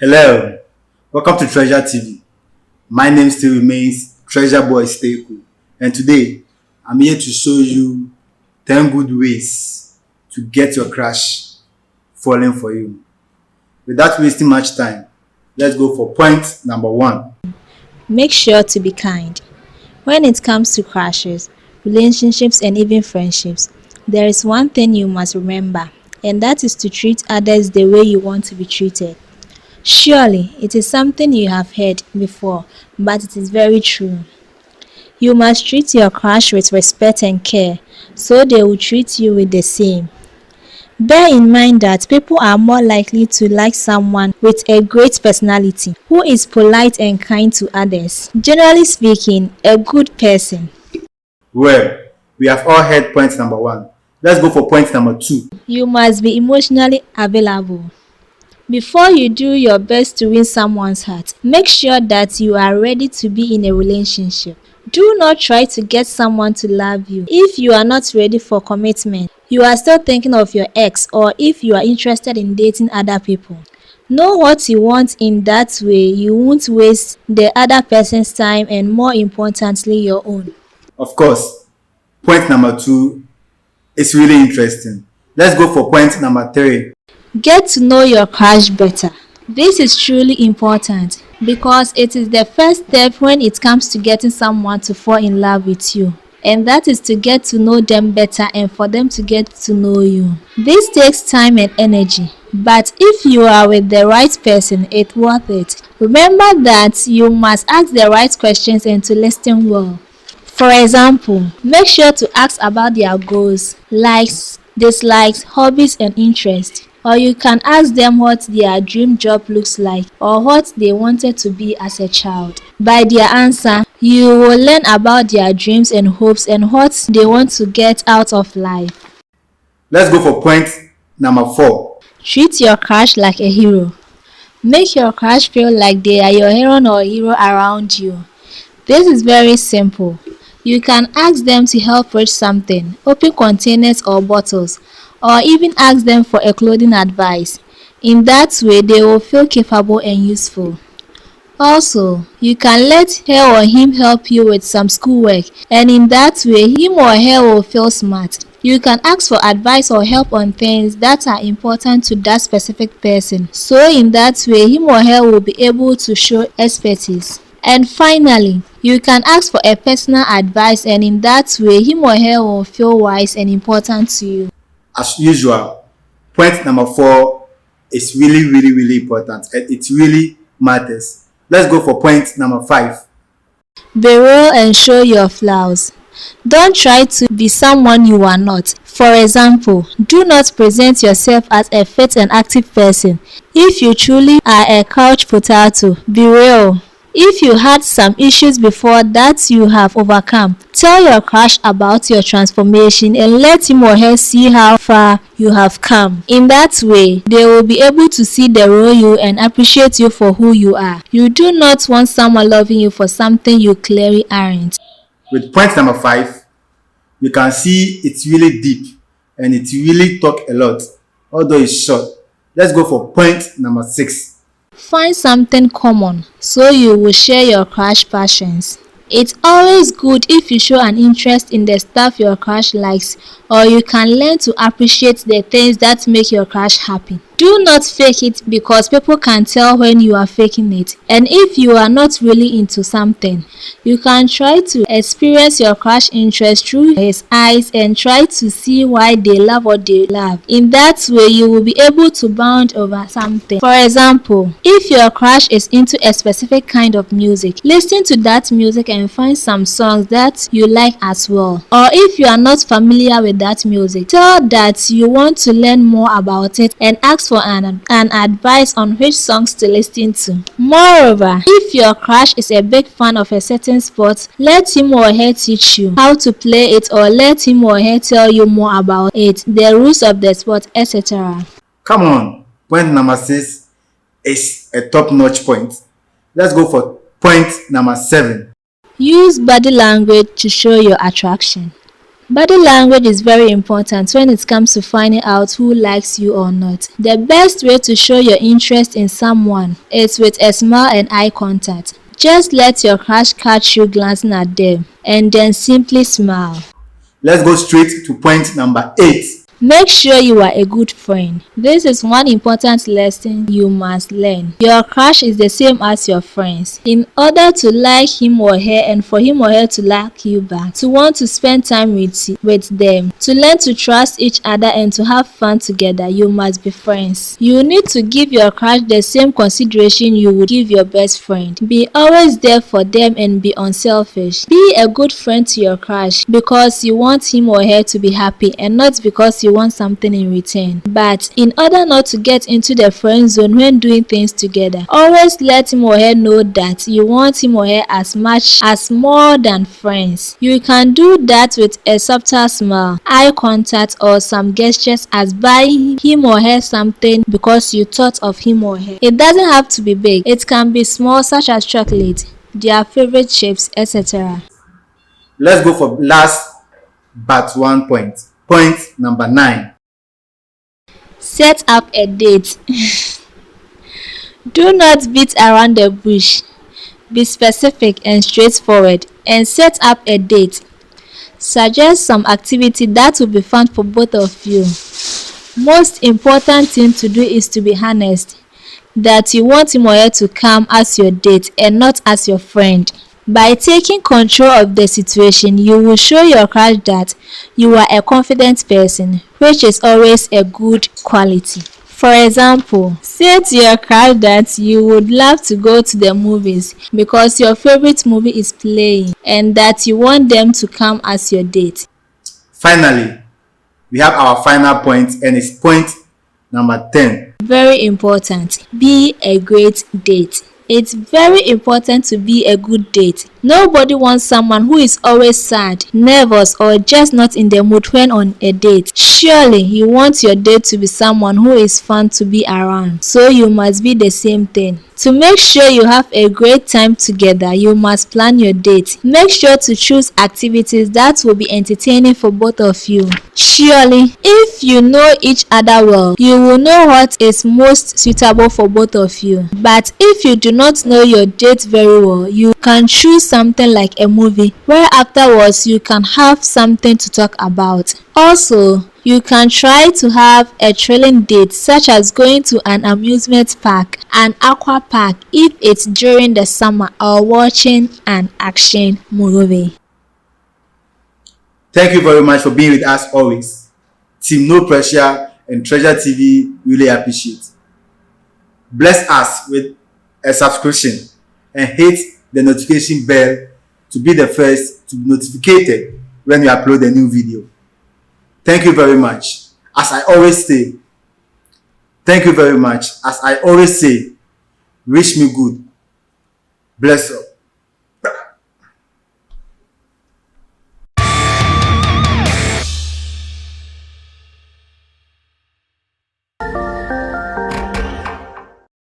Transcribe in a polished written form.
Hello, welcome to Treasure TV. My name still remains Treasure Boy Stay Cool, and today I'm here to show you 10 good ways to get your crush falling for you. Without wasting much time, let's go for point number one. Make sure to be kind. When it comes to crushes, relationships, and even friendships, there is one thing you must remember, and that is to treat others the way you want to be treated. Surely, it is something you have heard before, but it is very true. You must treat your crush with respect and care, so they will treat you with the same. Bear in mind that people are more likely to like someone with a great personality, who is polite and kind to others. Generally speaking, a good person. Well, we have all heard point number one. Let's go for point number two. You must be emotionally available. Before you do your best to win someone's heart, make sure that you are ready to be in a relationship. Do not try to get someone to love you if you are not ready for commitment. You are still thinking of your ex, or if you are interested in dating other people. Know what you want, in that way you won't waste the other person's time and, more importantly, your own. Of course, point number two is really interesting. Let's go for point number three. Get to know your crush better. This is truly important because it is the first step when it comes to getting someone to fall in love with you. And that is to get to know them better and for them to get to know you. This takes time and energy, but if you are with the right person, it's worth it. Remember that you must ask the right questions and to listen well. For example, make sure to ask about their goals, likes, dislikes, hobbies, and interests. Or you can ask them what their dream job looks like or what they wanted to be as a child. By their answer, you will learn about their dreams and hopes and what they want to get out of life. Let's go for point number four. Treat your crush like a hero. Make your crush feel like they are your hero or hero around you. This is very simple. You can ask them to help reach something, open containers or bottles, or even ask them for a clothing advice. In that way, they will feel capable and useful. Also, you can let her or him help you with some schoolwork, and in that way, him or her will feel smart. You can ask for advice or help on things that are important to that specific person, so in that way, him or her will be able to show expertise. And finally, you can ask for a personal advice, and in that way, him or her will feel wise and important to you. As usual, point number four is really important and it really matters. Let's go for point number five. Be real and show your flaws. Don't try to be someone you are not. For example, do not present yourself as a fit and active person. If you truly are a couch potato, be real. If you had some issues before that you have overcome, tell your crush about your transformation and let him or her see how far you have come. In that way, they will be able to see the real you and appreciate you for who you are. You do not want someone loving you for something you clearly aren't. With point number five, you can see it's really deep and it really talk a lot, although it's short. Let's go for point number six. Find something common so you will share your crush passions. It's always good if you show an interest in the stuff your crush likes, or you can learn to appreciate the things that make your crush happy. Do not fake it because people can tell when you are faking it. And if you are not really into something, you can try to experience your crush interest through his eyes and try to see why they love what they love. In that way, you will be able to bond over something. For example, if your crush is into a specific kind of music, listen to that music and find some songs that you like as well. Or if you are not familiar with that music, tell that you want to learn more about it and ask for an advice on which songs to listen to. Moreover, if your crush is a big fan of a certain sport, let him or her teach you how to play it, or let him or her tell you more about it, the rules of the sport, etc. Come on, point number six is a top-notch point. Let's go for point number seven. Use body language to show your attraction. Body language is very important when it comes to finding out who likes you or not. The best way to show your interest in someone is with a smile and eye contact. Just let your crush catch you glancing at them and then simply smile. Let's go straight to point number 8. Make sure you are a good friend. This is one important lesson you must learn. Your crush is the same as your friends. In order to like him or her and for him or her to like you back, to want to spend time with them, to learn to trust each other and to have fun together, you must be friends. You need to give your crush the same consideration you would give your best friend. Be always there for them and be unselfish. Be a good friend to your crush because you want him or her to be happy and not because you want something in return. But in order not to get into the friend zone when doing things together, always let him or her know that you want him or her as much as more than friends. You can do that with a subtle smile, eye contact, or some gestures as buying him or her something because you thought of him or her. It doesn't have to be big. It can be small, such as chocolate, their favorite chips, etc. Let's go for last but one point. Point number 9. Set up a date. Do not beat around the bush. Be specific and straightforward and set up a date. Suggest some activity that will be fun for both of you. Most important thing to do is to be honest that you want him or her to come as your date and not as your friend. By taking control of the situation, you will show your crush that you are a confident person, which is always a good quality. For example, say to your crush that you would love to go to the movies because your favorite movie is playing and that you want them to come as your date. Finally, we have our final point, and it's point number 10. Very important. Be a great date. It's very important to be a good date. Nobody wants someone who is always sad, nervous, or just not in the mood when on a date. Surely you want your date to be someone who is fun to be around, so you must be the same thing. To make sure you have a great time together, you must plan your date. Make sure to choose activities that will be entertaining for both of you. Surely, if you know each other well, you will know what is most suitable for both of you. But if you do not know your date very well, you can choose something like a movie where afterwards you can have something to talk about. Also, you can try to have a thrilling date, such as going to an amusement park, an aqua park if it's during the summer, or watching an action movie. Thank you very much for being with us always. Team No Pressure and Treasure TV really appreciate. Bless us with a subscription and hit the notification bell to be the first to be notified when we upload a new video. Thank you very much. As I always say, thank you very much. As I always say, wish me good. Bless up.